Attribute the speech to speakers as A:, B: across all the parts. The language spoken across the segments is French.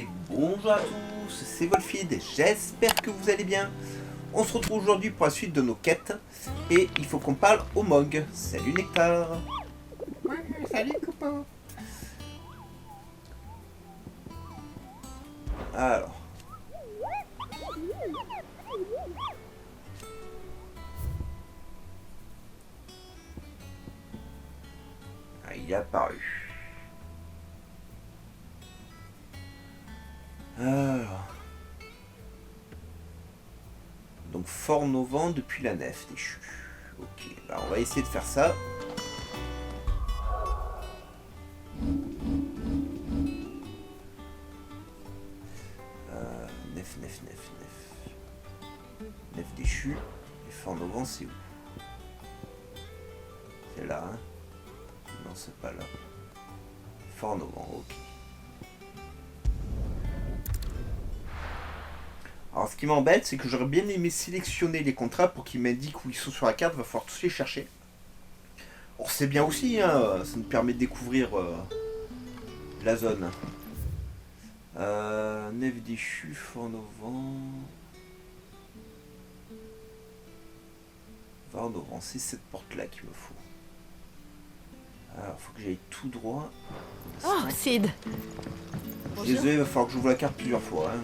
A: Et bonjour à tous, c'est Wolfid, j'espère que vous allez bien. On se retrouve aujourd'hui pour la suite de nos quêtes. Et il faut qu'on parle au Mog. Salut Nectar.
B: Ouais, salut copain.
A: Alors. Ah, il est apparu. Alors. Donc Fort Novant depuis la nef déchue. Ok, bah on va essayer de faire ça. Nef déchue. Et Fort Novant c'est où? C'est là, hein? Non, c'est pas là. Fort Novant, ok. Alors ce qui m'embête, c'est que j'aurais bien aimé sélectionner les contrats pour qu'ils m'indiquent où ils sont sur la carte, va falloir tous les chercher. Or c'est bien aussi, hein, ça nous permet de découvrir la zone. Nef déchue, Fort Novant... Fort Novant, c'est cette porte-là qu'il me faut. Alors, faut que j'aille tout droit.
C: Oh, Sid!
A: Je suis désolé, il va falloir que j'ouvre la carte plusieurs fois. Hein.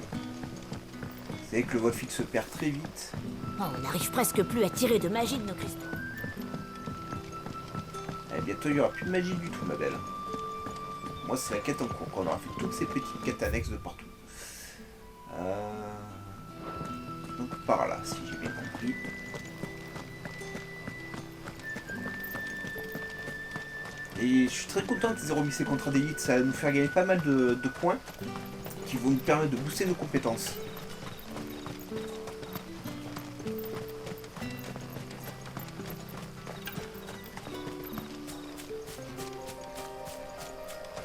A: Vous savez que le Wolfid se perd très vite.
C: Oh, on n'arrive presque plus à tirer de magie de nos cristaux.
A: Et bientôt, il n'y aura plus de magie du tout, ma belle. Moi, c'est la quête en cours. On aura fait toutes ces petites quêtes annexes de partout. Donc, par là, si j'ai bien compris. Et je suis très content qu'ils aient remis ces contrats d'élite. Ça va nous faire gagner pas mal de points qui vont nous permettre de booster nos compétences.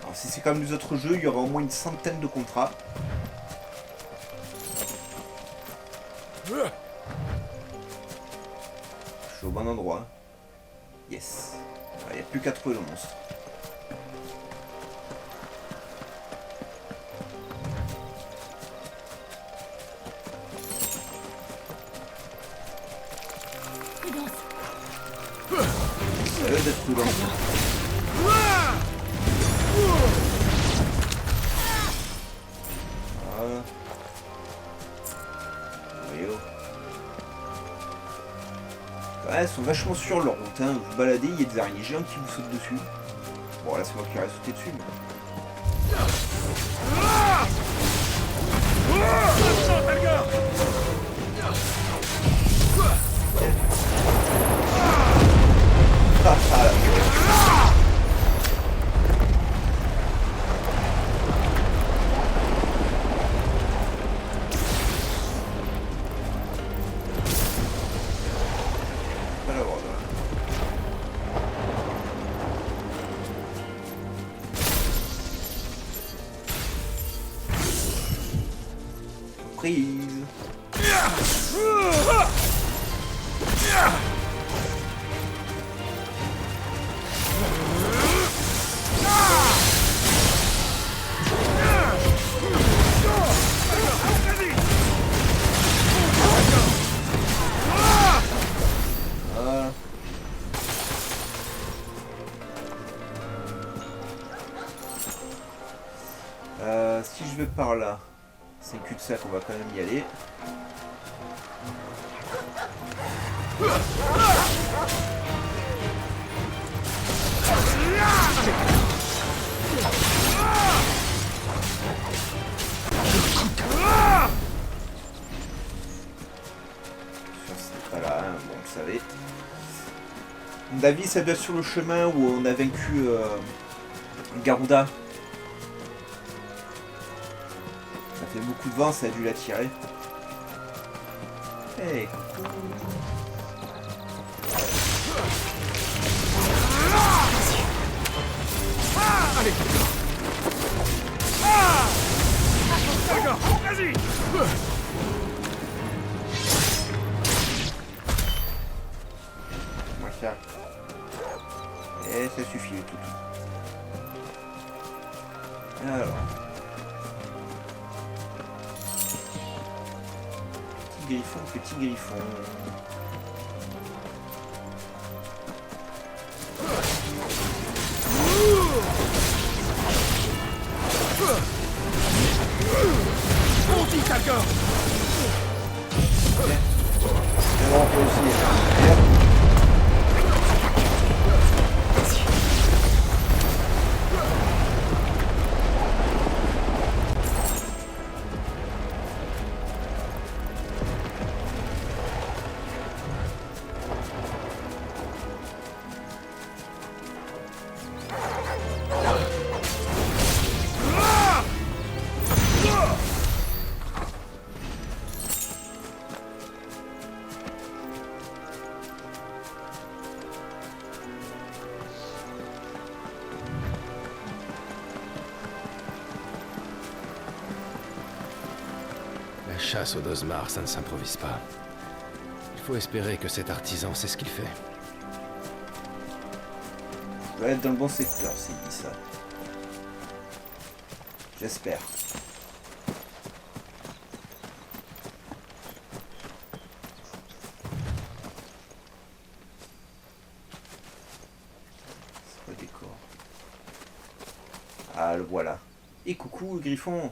A: Alors si c'est comme les autres jeux, il y aura au moins une centaine de contrats. Je suis au bon endroit. Yes. Il n'y a plus qu'à trouver le monstre.
C: Prudence.
A: Ça va d'être prudent. Voilà. Oui, oh. Ouais, elles sont vachement sur leur route, hein. Vous baladez, il y a des araignées géantes qui vous sautent dessus. Bon, là, c'est moi qui aurais sauté dessus, mais... Prise. Si je vais par là, c'est cul-de-sac, on va quand même y aller. C'est pas là, hein, bon, vous savez. David, ça doit être sur le chemin où on a vaincu Garuda. Ça fait beaucoup de vent, ça a dû l'attirer. Hey, coucou.
B: Allez. D'accord, vas-y.
A: Moi ça. Et ça suffit tout. Alors. griffon, petit griffon.
B: Monty, Talcor.
A: C'est bon, réussi.
D: La chasse au Dosmar, ça ne s'improvise pas. Il faut espérer que cet artisan sait ce qu'il fait.
A: Je dois être dans le bon secteur s'il dit ça. J'espère. C'est pas décor. Ah, le voilà. Et coucou, Griffon.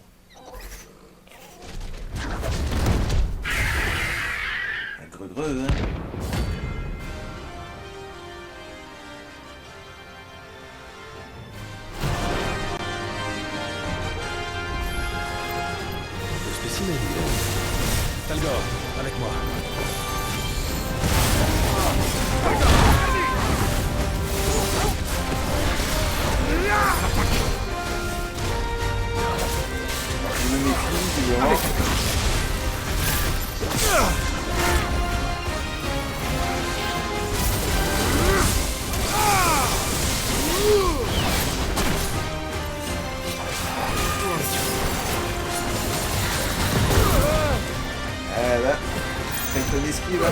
A: Greu, hein.
D: Le spécimen, il est... Talgor, avec moi.
A: Je me méfie, évidemment. Faites ton esquive, hein.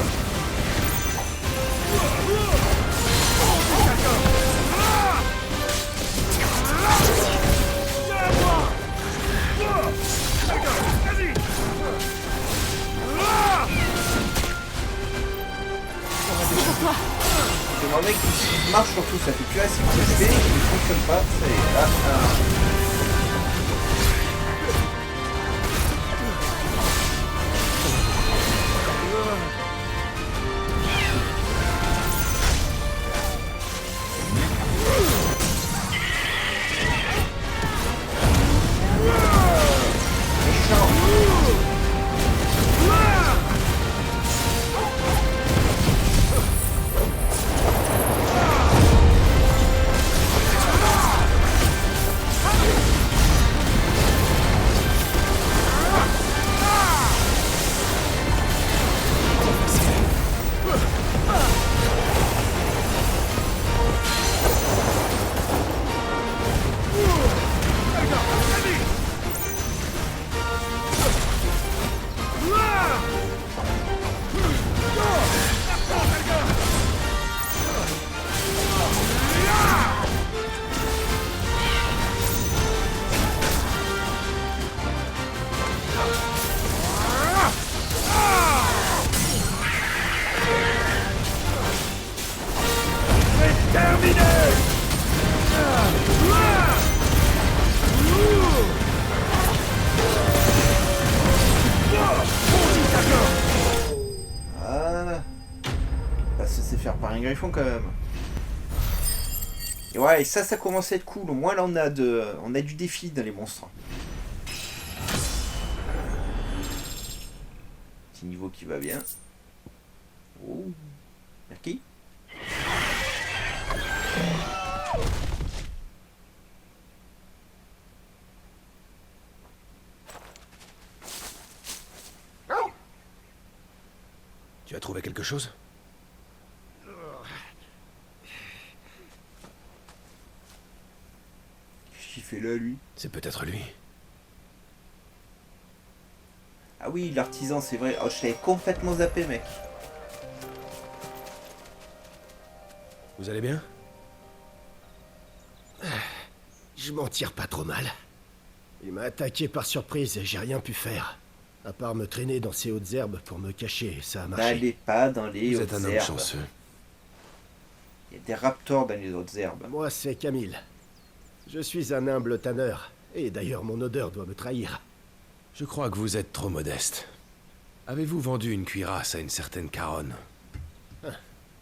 A: C'est mon mec qui marche surtout, ça fait plus assez que je fais, il ne fonctionne pas, ça y est, là, faire par un griffon quand même. Et ouais, et ça commence à être cool. Au moins là on a du défi dans les monstres. Petit niveau qui va bien. Oh, merci.
D: Tu as trouvé quelque chose?
A: Qu'est-ce qu'il fait là, lui?
D: C'est peut-être lui.
A: Ah oui, l'artisan, c'est vrai. Oh, je l'avais complètement zappé, mec.
D: Vous allez bien?
E: Je m'en tire pas trop mal. Il m'a attaqué par surprise et j'ai rien pu faire. À part me traîner dans ces hautes herbes pour me cacher, ça a marché.
A: N'allez pas dans les
D: Vous
A: hautes
D: êtes un homme
A: herbes.
D: chanceux.
A: Il y a des raptors dans les hautes herbes.
E: Moi, c'est Camille. Je suis un humble tanneur. Et d'ailleurs, mon odeur doit me trahir.
D: Je crois que vous êtes trop modeste. Avez-vous vendu une cuirasse à une certaine Caronne?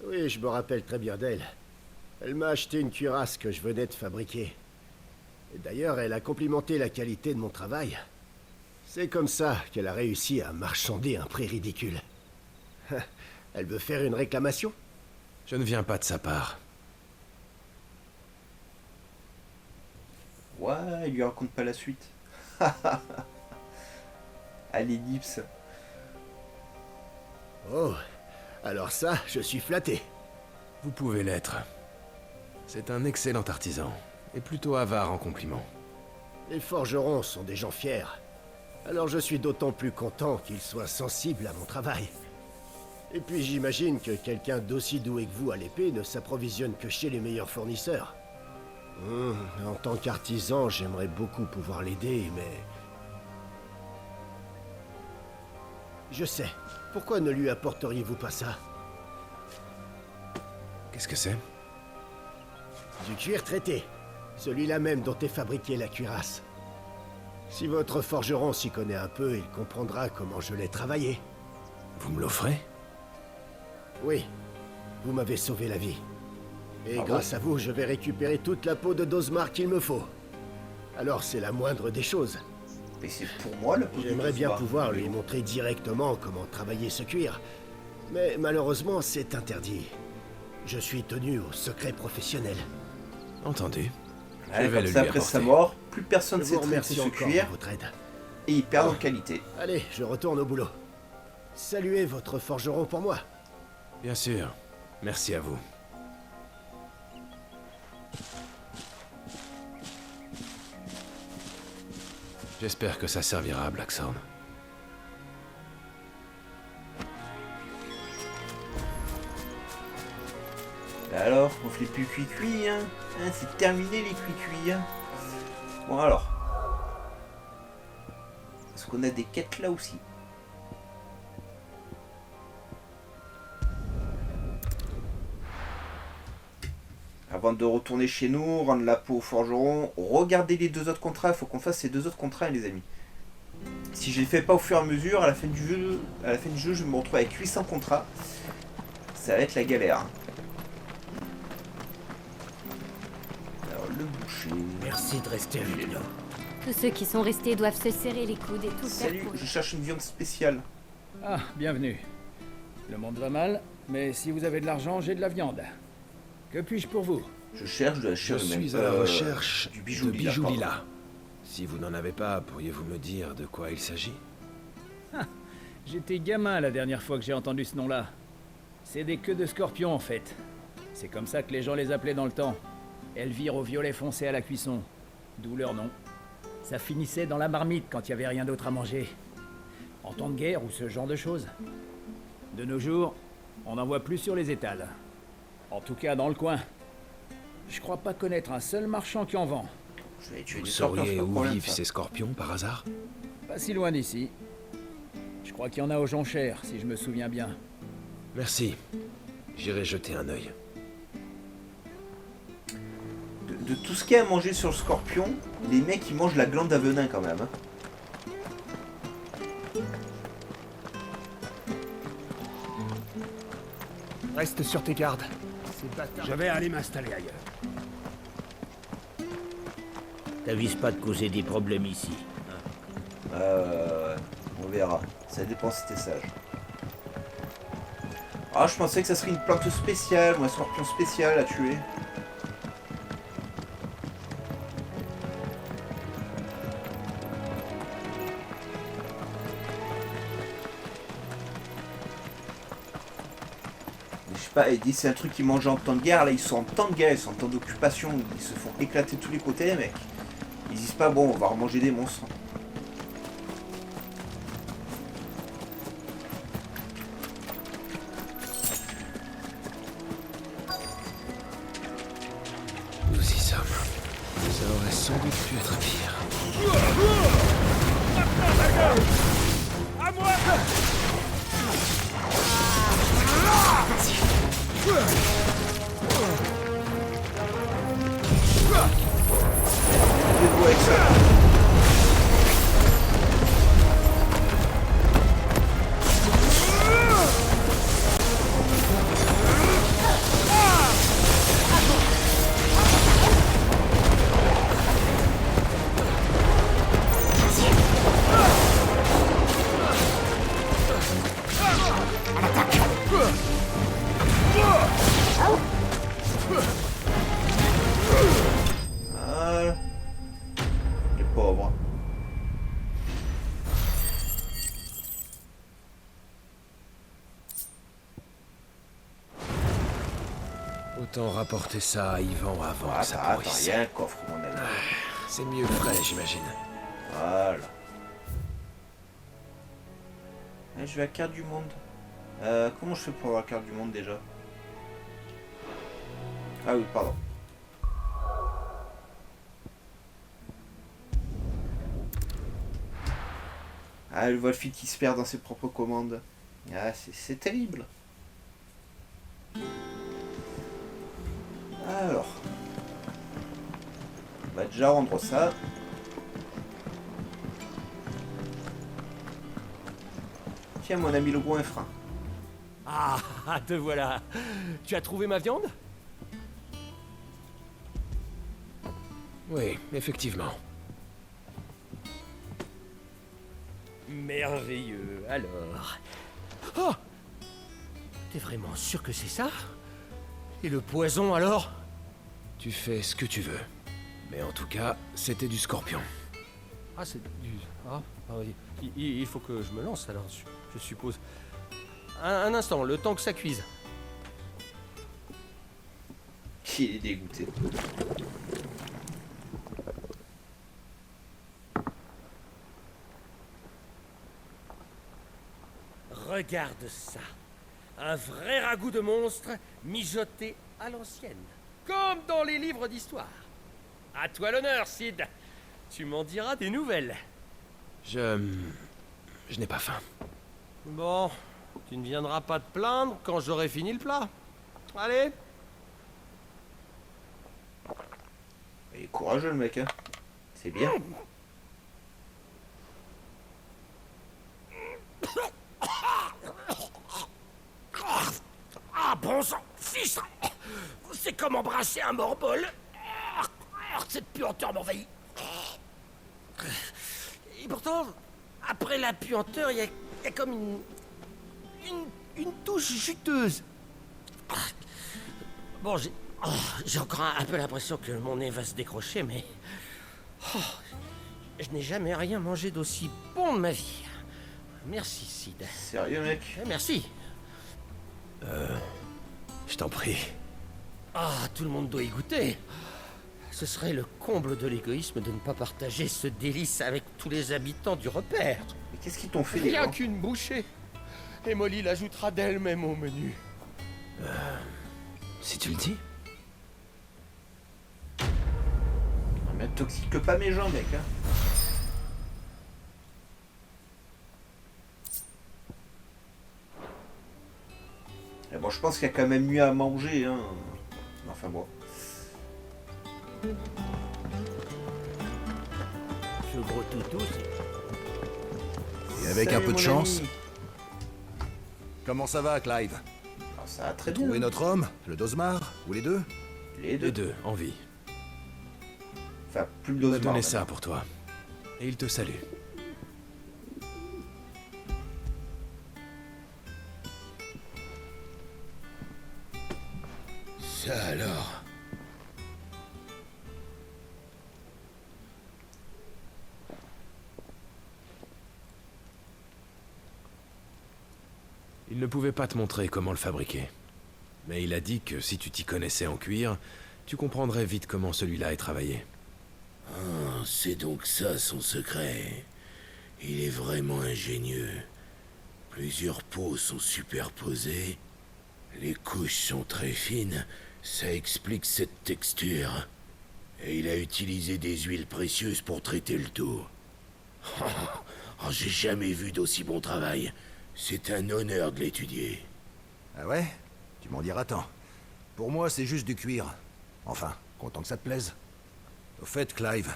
E: Oui, je me rappelle très bien d'elle. Elle m'a acheté une cuirasse que je venais de fabriquer. Et d'ailleurs, elle a complimenté la qualité de mon travail. C'est comme ça qu'elle a réussi à marchander un prix ridicule. Elle veut faire une réclamation?
D: Je ne viens pas de sa part.
A: Ouais, il lui raconte pas la suite. Allez, Nips.
E: Oh, alors ça, je suis flatté.
D: Vous pouvez l'être. C'est un excellent artisan, et plutôt avare en compliments.
E: Les forgerons sont des gens fiers. Alors je suis d'autant plus content qu'ils soient sensibles à mon travail. Et puis j'imagine que quelqu'un d'aussi doué que vous à l'épée ne s'approvisionne que chez les meilleurs fournisseurs. En tant qu'artisan, j'aimerais beaucoup pouvoir l'aider, mais... Je sais. Pourquoi ne lui apporteriez-vous pas ça?
D: Qu'est-ce que c'est?
E: Du cuir traité. Celui-là même dont est fabriquée la cuirasse. Si votre forgeron s'y connaît un peu, il comprendra comment je l'ai travaillé.
D: Vous me l'offrez?
E: Oui, vous m'avez sauvé la vie. Et
A: Ah bon?
E: grâce à vous, je vais récupérer toute la peau de Dozmar qu'il me faut. Alors c'est la moindre des choses.
A: Mais c'est pour moi le pot de
E: J'aimerais bien
A: Dozmar.
E: pouvoir lui montrer directement comment travailler ce cuir. Mais malheureusement, c'est interdit. Je suis tenu au secret professionnel.
D: Entendu.
A: Ouais,
D: Je vais
A: comme
D: le
A: ça,
D: lui
A: après sa
D: apporter.
A: mort, plus personne
E: Je
A: sait
E: vous
A: traiter
E: remercie
A: ce
E: encore
A: cuir
E: de votre aide.
A: et il perd en qualité.
E: Allez, je retourne au boulot. Saluez votre forgeron pour moi.
D: Bien sûr. Merci à vous. J'espère que ça servira à Blackthorn.
A: Bah alors, on fait plus cuit-cuit, hein, c'est terminé les cuit-cuits, hein. Bon alors. Est-ce qu'on a des quêtes là aussi? Avant de retourner chez nous, rendre la peau au forgeron, regardez les deux autres contrats, il faut qu'on fasse ces deux autres contrats les amis. Si je les fais pas au fur et à mesure, à la fin du jeu, je vais me retrouver avec 800 contrats. Ça va être la galère. Alors le boucher.
E: Merci de rester avec nous.
F: Tous ceux qui sont restés doivent se serrer les coudes et tout faire
A: Salut,
F: pour...
A: je cherche une viande spéciale.
B: Ah, bienvenue. Le monde va mal, mais si vous avez de l'argent, j'ai de la viande. Que puis-je pour vous?
A: Je cherche de la
D: Je
A: chair humaine.
D: suis à la recherche
A: du bijou
D: de
A: lila,
D: bijoux
A: pardon.
D: lilas. Si vous n'en avez pas, pourriez-vous me dire de quoi il s'agit?
B: J'étais gamin la dernière fois que j'ai entendu ce nom-là. C'est des queues de scorpions en fait. C'est comme ça que les gens les appelaient dans le temps. Elvire au violet foncé à la cuisson. D'où leur nom. Ça finissait dans la marmite quand il n'y avait rien d'autre à manger. En temps de guerre ou ce genre de choses. De nos jours, on n'en voit plus sur les étals. En tout cas dans le coin. Je crois pas connaître un seul marchand qui en vend.
A: Je vais tuer
D: Vous
A: des scorpions, c'est
D: sauriez
A: pas un
D: où
A: problème,
D: vivent
A: ça.
D: ces scorpions par hasard?
B: Pas si loin d'ici. Je crois qu'il y en a aux jonchères, si je me souviens bien.
D: Merci. J'irai jeter un œil.
A: De tout ce qu'il y a à manger sur le scorpion, les mecs ils mangent la glande à venin quand même. Hein.
G: Reste sur tes gardes. Je vais aller m'installer ailleurs.
H: T'avises pas de causer des problèmes ici.
A: On verra. Ça dépend si t'es sage. Ah, je pensais que ça serait une plante spéciale ou un scorpion spécial à tuer. Mais je sais pas, et dit c'est un truc qu'ils mangent en temps de guerre, là ils sont en temps de guerre, ils sont en temps d'occupation, ils se font éclater de tous les côtés les mecs. Ils disent pas bon on va remanger des monstres.
D: Nous y sommes. Ça aurait sans doute pu être pire.
A: Débrouille avec ça. Ah, les pauvres.
D: Autant rapporter ça à Ivan avant
A: Ah,
D: que ça
A: t'as
D: pourrisse.
A: rien, coffre, mon ami.
D: C'est mieux frais, j'imagine.
A: Voilà. Eh, je vais à la carte du monde. Comment je fais pour avoir la carte du monde déjà? Ah oui, pardon. Ah, le Wolfie qui se perd dans ses propres commandes. Ah, c'est terrible. Alors. On va déjà rendre ça. Tiens, mon ami le goinfre.
I: Ah, te voilà. Tu as trouvé ma viande?
D: Oui, effectivement.
I: Merveilleux, alors. Oh! T'es vraiment sûr que c'est ça? Et le poison, alors?
D: Tu fais ce que tu veux. Mais en tout cas, c'était du scorpion.
I: Ah, c'est du... Ah, oui. Il faut que je me lance, alors, je suppose. Un instant, le temps que ça cuise.
A: Il est dégoûté.
I: Regarde ça. Un vrai ragoût de monstre mijoté à l'ancienne. Comme dans les livres d'histoire. À toi l'honneur, Sid. Tu m'en diras des nouvelles.
D: Je n'ai pas faim.
I: Bon, tu ne viendras pas te plaindre quand j'aurai fini le plat. Allez.
A: Il est courageux le mec, hein. C'est bien.
H: Ah bon sang, fils! C'est comme embrasser un morbol. Cette puanteur m'envahit. Et pourtant, après la puanteur, il y a comme une touche juteuse. Bon, j'ai encore un peu l'impression que mon nez va se décrocher, mais... je n'ai jamais rien mangé d'aussi bon de ma vie. Merci, Sid.
A: Sérieux mec?
H: Merci.
D: Je t'en prie.
H: Ah, tout le monde doit y goûter. Ce serait le comble de l'égoïsme de ne pas partager ce délice avec tous les habitants du repère.
A: Mais qu'est-ce qu'ils t'ont fait les
I: Rien
A: gens?
I: qu'une bouchée. Et Molly l'ajoutera d'elle-même au menu.
D: Si tu le dis.
A: Non, mais toxique pas mes gens mec, hein. Et bon, je pense qu'il y a quand même mieux à manger, hein. Enfin bon.
H: Ce gros toutou,
J: Et avec un
A: Salut,
J: peu de
A: mon
J: chance.
A: ami.
J: Comment ça va, Clive?
A: Ah, ça va très bien.
J: Trouver notre homme, le Dosmar, ou les deux?
A: Les deux.
D: Les deux, en vie.
A: Enfin, plus de
D: Il m'a
A: dosement.
D: donné ça pour toi. Et il te salue.
H: ça alors.
D: Il ne pouvait pas te montrer comment le fabriquer. Mais il a dit que si tu t'y connaissais en cuir, tu comprendrais vite comment celui-là est travaillé.
H: Ah, c'est donc ça son secret. Il est vraiment ingénieux. Plusieurs peaux sont superposées. Les couches sont très fines. Ça explique cette texture. Et il a utilisé des huiles précieuses pour traiter le tout. Oh, j'ai jamais vu d'aussi bon travail. C'est un honneur de l'étudier.
J: Ah ouais? Tu m'en diras tant. Pour moi, c'est juste du cuir. Enfin, content que ça te plaise. Au fait, Clive,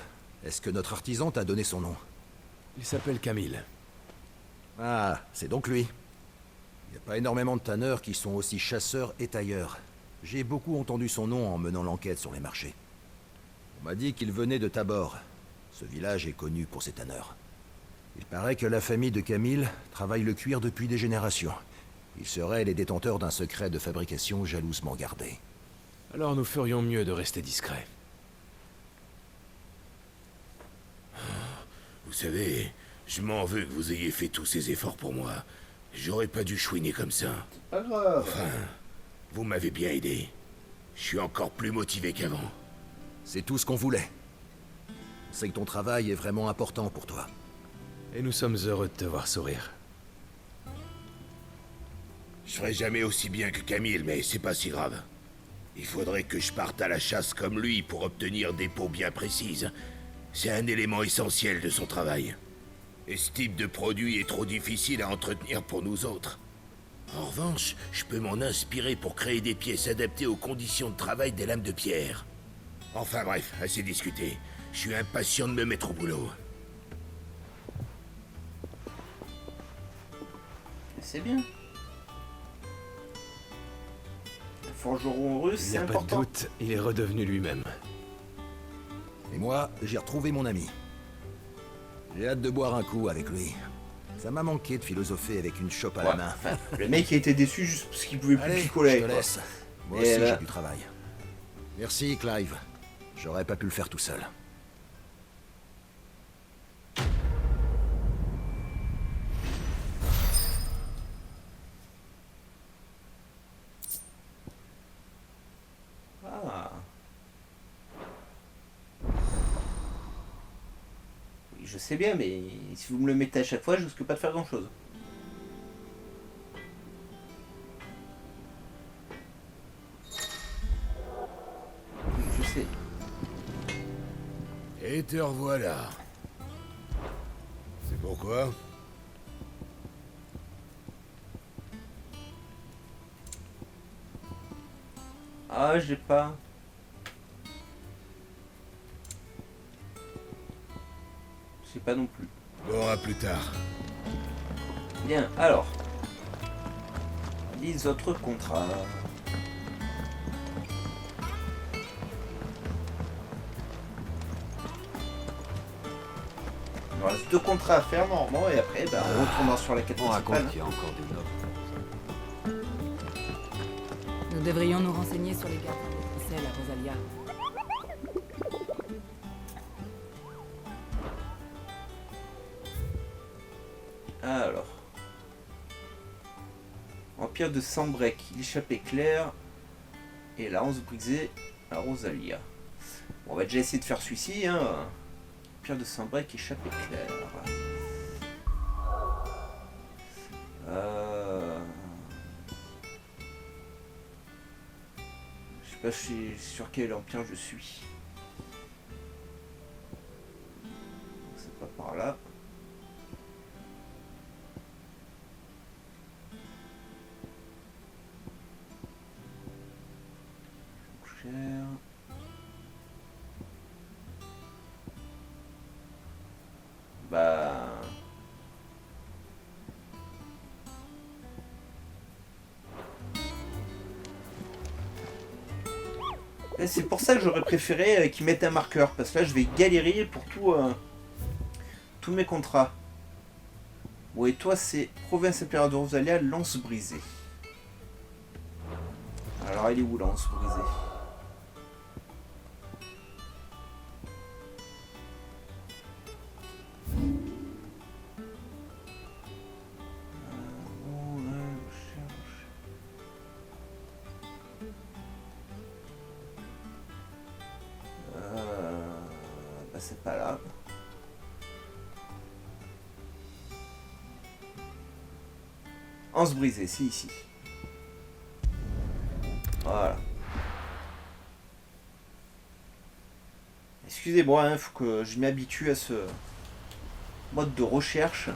J: est-ce que notre artisan t'a donné son nom?
D: Il s'appelle Camille.
J: Ah, c'est donc lui. Il n'y a pas énormément de tanneurs qui sont aussi chasseurs et tailleurs. J'ai beaucoup entendu son nom en menant l'enquête sur les marchés. On m'a dit qu'il venait de Tabor. Ce village est connu pour ses tanneurs. Il paraît que la famille de Camille travaille le cuir depuis des générations. Ils seraient les détenteurs d'un secret de fabrication jalousement gardé.
D: Alors nous ferions mieux de rester discrets.
H: Vous savez, je m'en veux que vous ayez fait tous ces efforts pour moi. J'aurais pas dû chouiner comme ça.
A: Pas grave.
H: Enfin, vous m'avez bien aidé. Je suis encore plus motivé qu'avant.
J: C'est tout ce qu'on voulait. C'est que ton travail est vraiment important pour toi.
D: Et nous sommes heureux de te voir sourire.
H: Je ferai jamais aussi bien que Camille, mais c'est pas si grave. Il faudrait que je parte à la chasse comme lui pour obtenir des peaux bien précises. C'est un élément essentiel de son travail. Et ce type de produit est trop difficile à entretenir pour nous autres. En revanche, je peux m'en inspirer pour créer des pièces adaptées aux conditions de travail des lames de pierre. Enfin bref, assez discuté. Je suis impatient de me mettre au boulot.
A: C'est bien. Un forgeron russe,
D: Il n'y
A: c'est
D: a pas de
A: important.
D: doute, il est redevenu lui-même.
J: Et moi, j'ai retrouvé mon ami. J'ai hâte de boire un coup avec lui. Ça m'a manqué de philosopher avec une chope à la
A: Ouais,
J: main.
A: enfin, le mec a été déçu juste parce qu'il pouvait plus
J: Allez,
A: picoler.
J: je te
A: quoi.
J: laisse. Moi
A: Et
J: aussi,
A: là-
J: j'ai du travail. Merci, Clive. J'aurais pas pu le faire tout seul.
A: Ah. Oui, je sais bien, mais si vous me le mettez à chaque fois, je risque pas de faire grand chose. Oui, je sais.
H: Et te revoilà. C'est pourquoi?
A: Ah, j'ai pas. Je sais pas non plus.
H: Bon, à plus tard.
A: Bien, alors. Les autres contrats. Il nous reste 2 contrats à faire normalement et après bah, on retournera sur la quête principale.
K: qu'il y a encore des nobles.
C: Nous devrions nous renseigner sur les gardes de Tricelle à Rosalia.
A: Alors. Empire de Sambrec, l'échappée claire. Et la Anse brisée à Rosalia. Bon, on va déjà essayer de faire celui-ci. Hein. Empire de Sambrec, échappée claire. Je sais pas sur quel empire je suis. C'est pas par là. Cher. Bah. Et c'est pour ça que j'aurais préféré qu'ils mettent un marqueur, parce que là je vais galérer pour tous mes contrats. Bon, et toi c'est Province impériale de Rosalia, lance brisée. Alors elle est où lance brisée? Bah c'est pas là. Anse brisée, c'est ici. Voilà. Excusez-moi, il faut que je m'habitue à ce mode de recherche.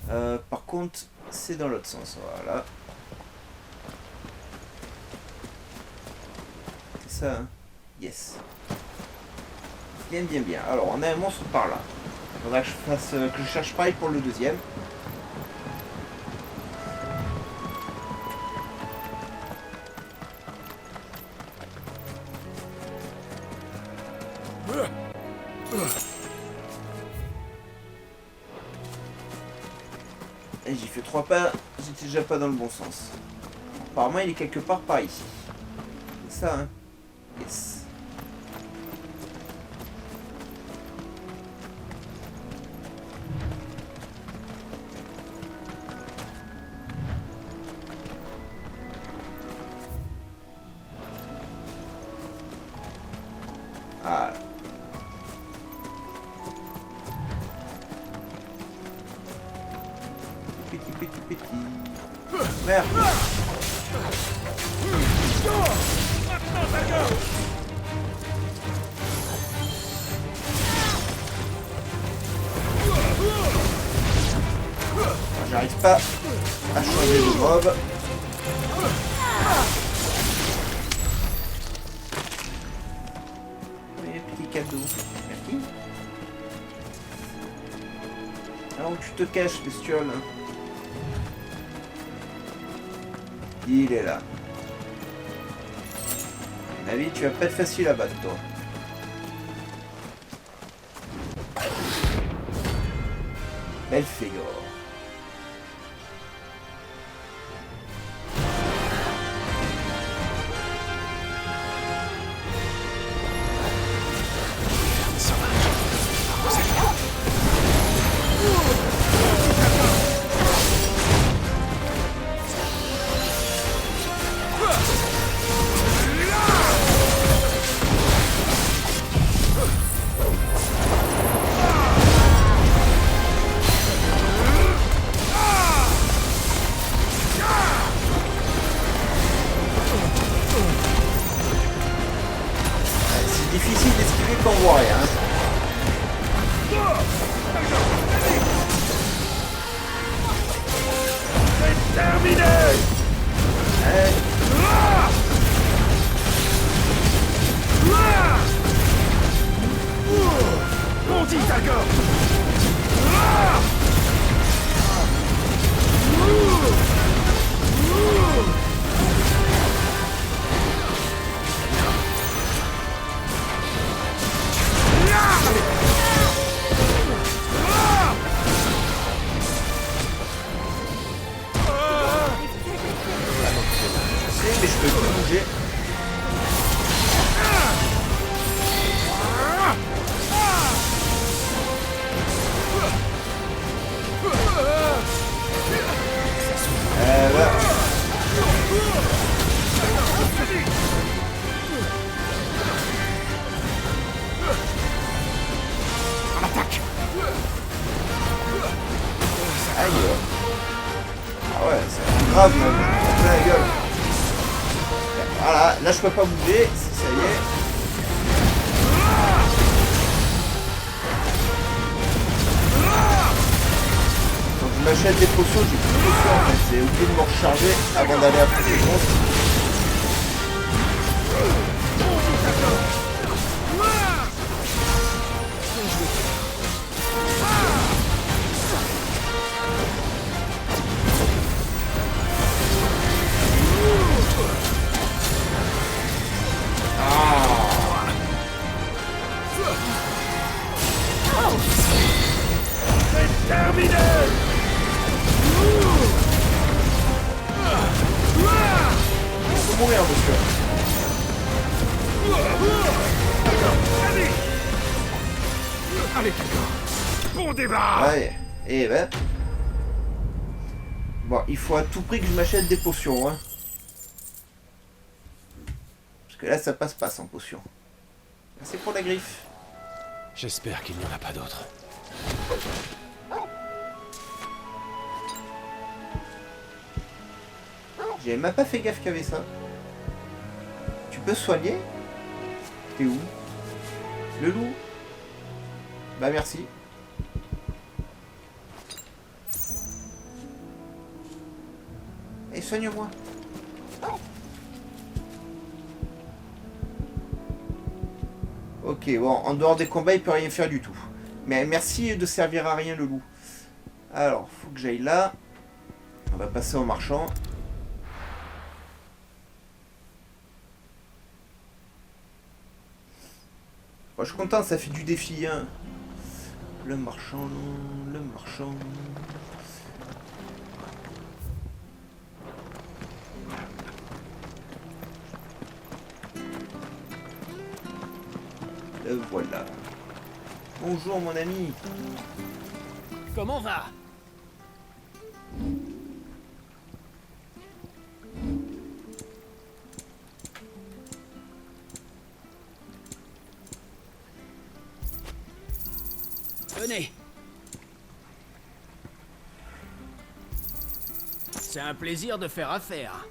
A: Par contre, c'est dans l'autre sens. Voilà. ça. Hein. Yes. Bien, bien, bien. Alors, on a un monstre par là. Il faudra que je fasse, que je cherche pareil pour le deuxième. Et j'ai fait 3 pas, j'étais déjà pas dans le bon sens. Apparemment, il est quelque part par ici. C'est ça, hein. Yes. Ah. Petit. Merde. J'arrive pas à changer de mob. Mais petit cadeau. Merci. Alors où tu te caches, bestiole? Il est là. David, tu vas pas être facile à battre, toi. Belphégor. Difficile d'esquiver quand on voit rien. C'est terminé.
G: On dit d'accord.
A: Mais je peux plus bouger. Voilà.
G: On attaque.
A: Aïe. Ah ouais, c'est grave même. On plein la gueule. Voilà, là je peux pas bouger, ça y est. Quand je m'achète des potions, j'ai plus de potions en fait. J'ai oublié de me recharger avant d'aller après les monstres.
G: C'est terminé.
A: Il faut mourir, monsieur.
G: Allez, d'accord. Bon débat.
A: Ouais, et ben. Bon, il faut à tout prix que je m'achète des potions, hein. Parce que là, ça passe pas sans potion. C'est pour la griffe.
D: J'espère qu'il n'y en a pas d'autres.
A: J'avais même pas fait gaffe qu'il y avait ça. Tu peux soigner? T'es où? Le loup? Bah merci. Et soigne-moi. Ok, bon, en dehors des combats, il peut rien faire du tout. Mais merci de servir à rien, le loup. Alors, faut que j'aille là. On va passer au marchand. Bon, je suis content, ça fait du défi, hein. Le marchand, le marchand. Le voilà. Bonjour mon ami.
B: Comment va? Venez. C'est un plaisir de faire affaire.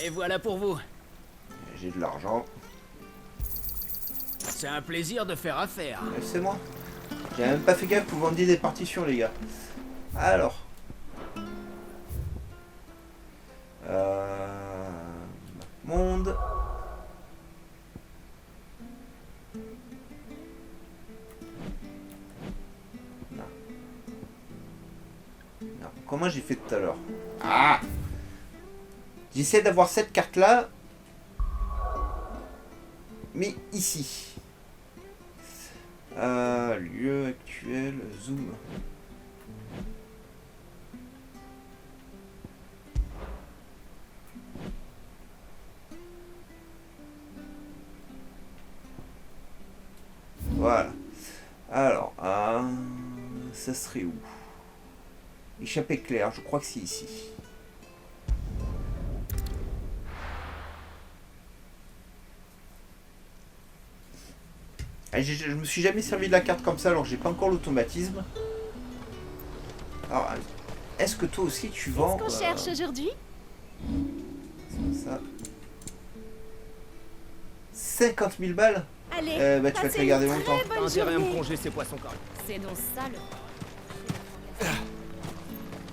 B: Et voilà pour vous.
A: J'ai de l'argent.
B: C'est un plaisir de faire affaire.
A: C'est moi. J'ai même pas fait gaffe que vous vendiez des partitions, les gars. Alors. Monde. Non. Non. Comment j'ai fait tout à l'heure? Ah! J'essaie d'avoir cette carte-là. Mais ici. Lieu actuel, zoom. Voilà. Alors, ça serait où? Échappée claire, je crois que c'est ici. Je me suis jamais servi de la carte comme ça, alors j'ai pas encore l'automatisme. Alors, est-ce que toi aussi tu vends...
F: Qu'est-ce qu'on cherche aujourd'hui?
A: Ça. 50 000 balles?
F: Allez,
A: bah tu vas te la garder longtemps.
B: T'as intérêt à me plonger ces poissons corrects.
C: C'est donc ça le...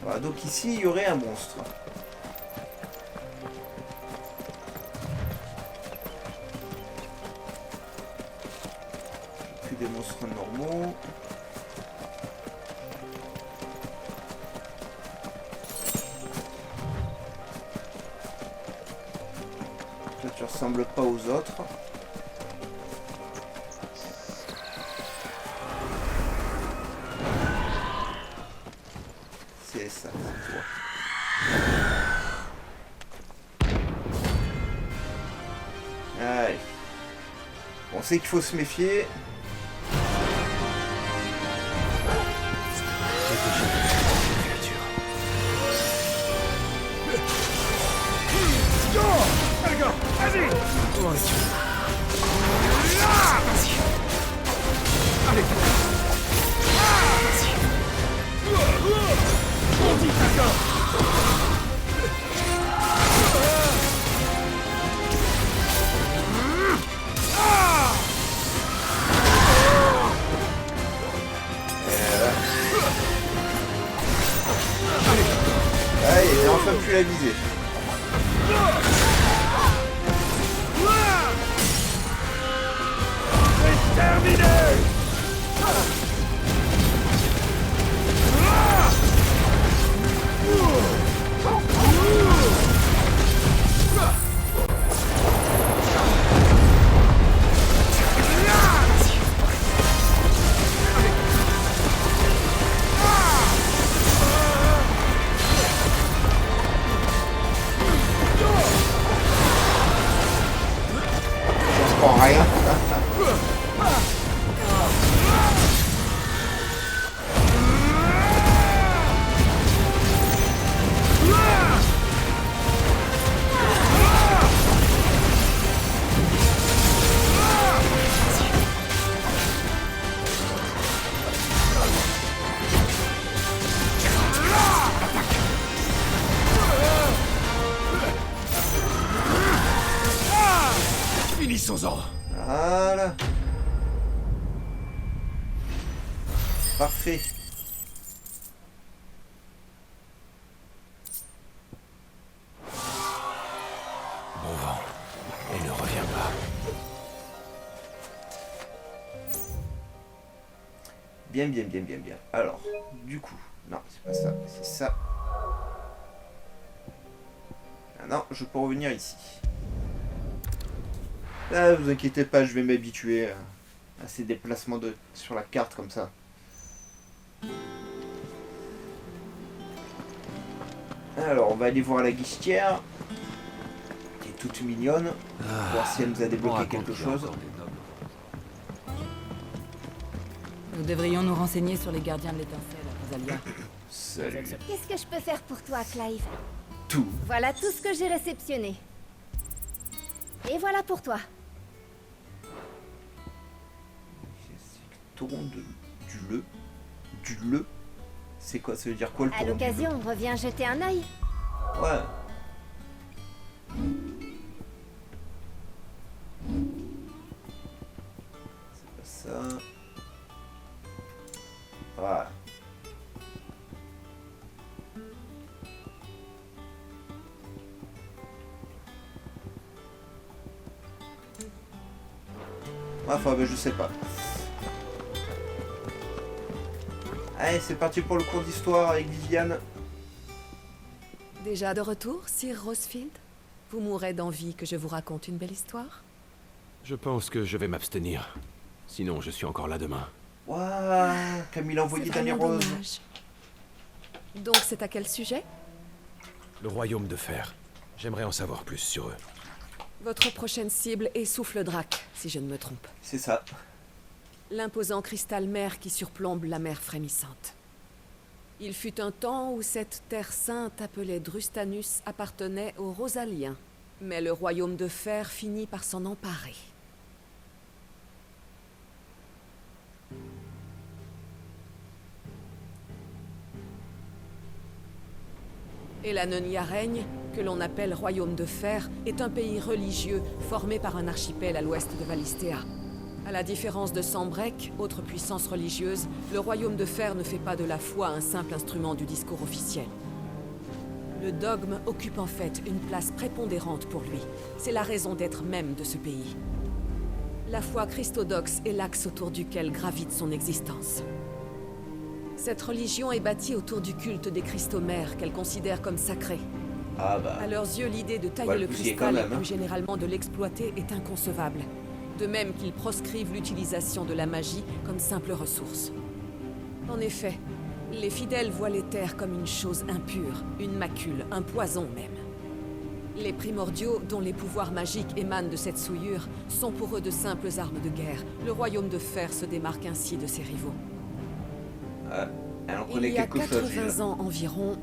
A: Voilà, donc ici il y aurait un monstre. Que des monstres normaux. Toi tu ressembles pas aux autres. C'est ça, c'est toi. Allez. On sait qu'il faut se méfier. Ah, il a enfin pu la viser.
G: C'est terminé.
A: Je comprends rien.
H: Finissons-en.
A: Voilà. Parfait.
H: Bon vent. Et ne reviens pas.
A: Bien, bien, bien, bien, bien. Alors, du coup... Non, c'est pas ça, c'est ça. Ah non, je peux revenir ici. Là, vous inquiétez pas, je vais m'habituer à ces déplacements sur la carte comme ça. Alors, on va aller voir la guichetière, qui est toute mignonne, voir si elle nous a débloqué quelque chose.
C: Nous devrions nous renseigner sur les gardiens de l'étincelle, Rosalia.
A: Salut.
F: Qu'est-ce que je peux faire pour toi, Clive?
A: Tout.
F: Voilà tout ce que j'ai réceptionné. Et voilà pour toi.
A: Toron du le. C'est quoi? Ça veut dire quoi le
F: À
A: toron du le?
F: l'occasion, reviens jeter un œil.
A: Ouais. C'est pas ça. Voilà. Enfin, je sais pas. Allez, c'est parti pour le cours d'histoire avec Viviane.
K: Déjà de retour, Sir Rosefield? Vous mourrez d'envie que je vous raconte une belle histoire?
D: Je pense que je vais m'abstenir. Sinon, je suis encore là demain.
A: Waouh, comme il a envoyé
K: C'est
A: Dany
K: vraiment
A: Rose.
K: dommage. Donc c'est à quel sujet?
D: Le royaume de fer. J'aimerais en savoir plus sur eux.
K: Votre prochaine cible est Souffle-Drac, si je ne me trompe.
A: C'est ça.
K: L'imposant cristal mer qui surplombe la mer frémissante. Il fut un temps où cette terre sainte appelée Drustanus appartenait aux Rosaliens. Mais le royaume de fer finit par s'en emparer. Et la Nenia règne, que l'on appelle Royaume de Fer, est un pays religieux formé par un archipel à l'ouest de Valistea. À la différence de Sanbreque, autre puissance religieuse, le Royaume de Fer ne fait pas de la foi un simple instrument du discours officiel. Le dogme occupe en fait une place prépondérante pour lui. C'est la raison d'être même de ce pays. La foi christodoxe est l'axe autour duquel gravite son existence. Cette religion est bâtie autour du culte des cristaux-mères qu'elle considère comme sacrés.
A: Ah bah.
K: À leurs yeux, l'idée de tailler
A: Ouais,
K: le
A: plus
K: cristal et
A: quand même,
K: plus
A: hein.
K: généralement de l'exploiter est inconcevable. De même qu'ils proscrivent l'utilisation de la magie comme simple ressource. En effet, les fidèles voient les terres comme une chose impure, une macule, un poison même. Les primordiaux, dont les pouvoirs magiques émanent de cette souillure, sont pour eux de simples armes de guerre. Le royaume de fer se démarque ainsi de ses rivaux.
A: Elle en
K: Il
A: connaît
K: y a
A: quelque chose.
K: 80
A: déjà.
K: ans environ,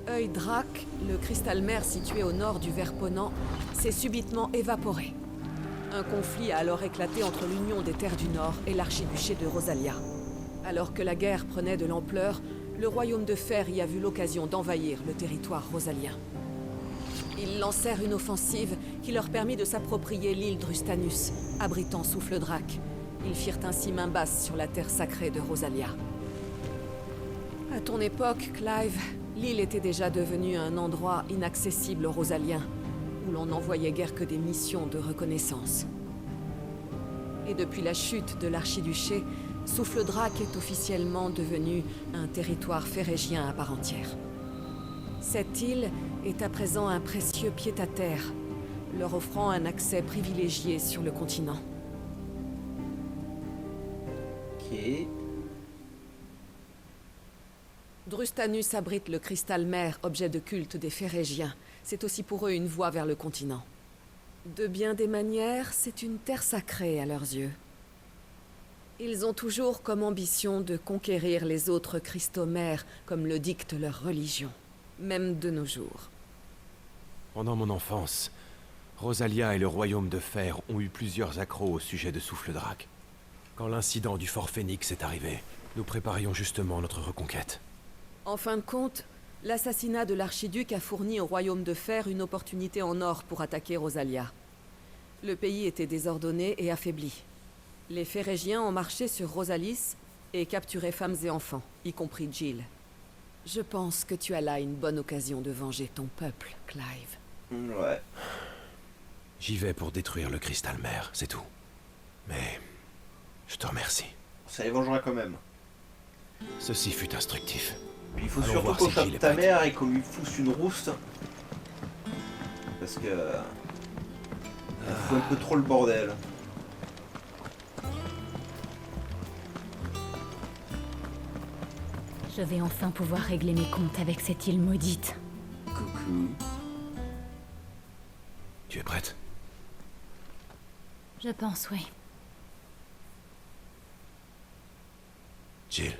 K: Œil-Drac, le cristal mer situé au nord du Verponant, s'est subitement évaporé. Un conflit a alors éclaté entre l'Union des Terres du Nord et l'archiduché de Rosalia. Alors que la guerre prenait de l'ampleur, le royaume de fer y a vu l'occasion d'envahir le territoire rosalien. Ils lancèrent une offensive qui leur permit de s'approprier l'île Drustanus, abritant Souffle-Drac. Ils firent ainsi main basse sur la terre sacrée de Rosalia. À ton époque, Clive, l'île était déjà devenue un endroit inaccessible aux Rosaliens, où l'on n'envoyait guère que des missions de reconnaissance. Et depuis la chute de l'archiduché, Souffle-Drac est officiellement devenu un territoire phérégien à part entière. Cette île est à présent un précieux pied-à-terre, leur offrant un accès privilégié sur le continent.
A: Ok.
K: Drustanus abrite le cristal mer, objet de culte des Phérégiens. C'est aussi pour eux une voie vers le continent. De bien des manières, c'est une terre sacrée à leurs yeux. Ils ont toujours comme ambition de conquérir les autres cristaux-mers, comme le dicte leur religion, même de nos jours.
D: Pendant mon enfance, Rosalia et le royaume de fer ont eu plusieurs accros au sujet de Souffle-Drac. Quand l'incident du Fort Phénix est arrivé, nous préparions justement notre reconquête.
K: En fin de compte, l'assassinat de l'archiduc a fourni au royaume de fer une opportunité en or pour attaquer Rosalia. Le pays était désordonné et affaibli. Les Phérégiens ont marché sur Rosalis et capturé femmes et enfants, y compris Jill. Je pense que tu as là une bonne occasion de venger ton peuple, Clive.
A: Ouais.
D: J'y vais pour détruire le cristal mer, c'est tout. Mais je te remercie.
A: ça les vengera quand même.
D: Ceci fut instructif.
A: Puis il faut
D: Allons
A: surtout
D: voir
A: qu'on
D: si
A: chope
D: Jill est
A: ta
D: prête.
A: mère et qu'on lui fousse une rousse. Parce que... elle fout un peu trop le bordel.
F: Je vais enfin pouvoir régler mes comptes avec cette île maudite.
A: Coucou.
D: Tu es prête?
F: Je pense, oui.
D: Jill,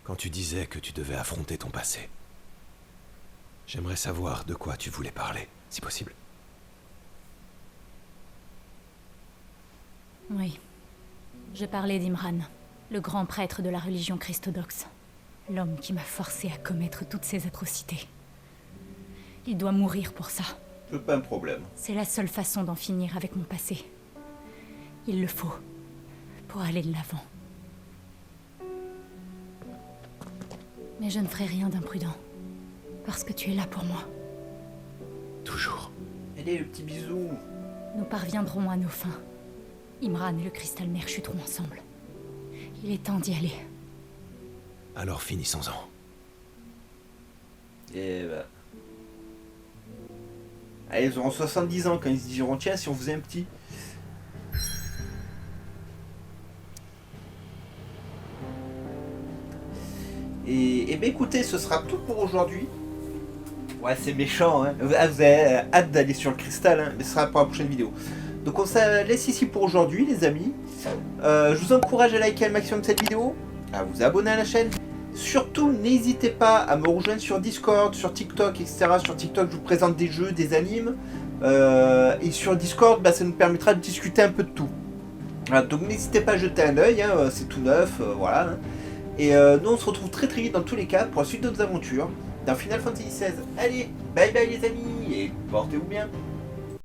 D: quand tu disais que tu devais affronter ton passé, j'aimerais savoir de quoi tu voulais parler, si possible.
F: Oui. Je parlais d'Imran, le grand prêtre de la religion christodoxe. L'homme qui m'a forcé à commettre toutes ces atrocités. Il doit mourir pour ça.
A: C'est pas un problème.
F: C'est la seule façon d'en finir avec mon passé. Il le faut, pour aller de l'avant. Mais je ne ferai rien d'imprudent, parce que tu es là pour moi.
D: Toujours.
A: Allez, le petit bisou.
F: Nous parviendrons à nos fins. Imran et le cristal mère chuteront ensemble. Il est temps d'y aller.
D: Alors finissons-en.
A: Et bah... allez, ils auront 70 ans quand ils se diront tiens, si on faisait un petit... Et ben écoutez, ce sera tout pour aujourd'hui. Ouais, c'est méchant, hein. Vous avez hâte d'aller sur le cristal, hein, mais ce sera pour la prochaine vidéo. Donc on se laisse ici pour aujourd'hui, les amis. Je vous encourage à liker un maximum cette vidéo, à vous abonner à la chaîne. Surtout, n'hésitez pas à me rejoindre sur Discord, sur TikTok, etc. Sur TikTok, je vous présente des jeux, des animes. Et sur Discord, bah, ça nous permettra de discuter un peu de tout. Voilà, donc n'hésitez pas à jeter un oeil, hein, c'est tout neuf, voilà. Hein. Et nous, on se retrouve très très vite dans tous les cas pour la suite de nos aventures dans Final Fantasy XVI. Allez, bye bye les amis, et portez-vous bien.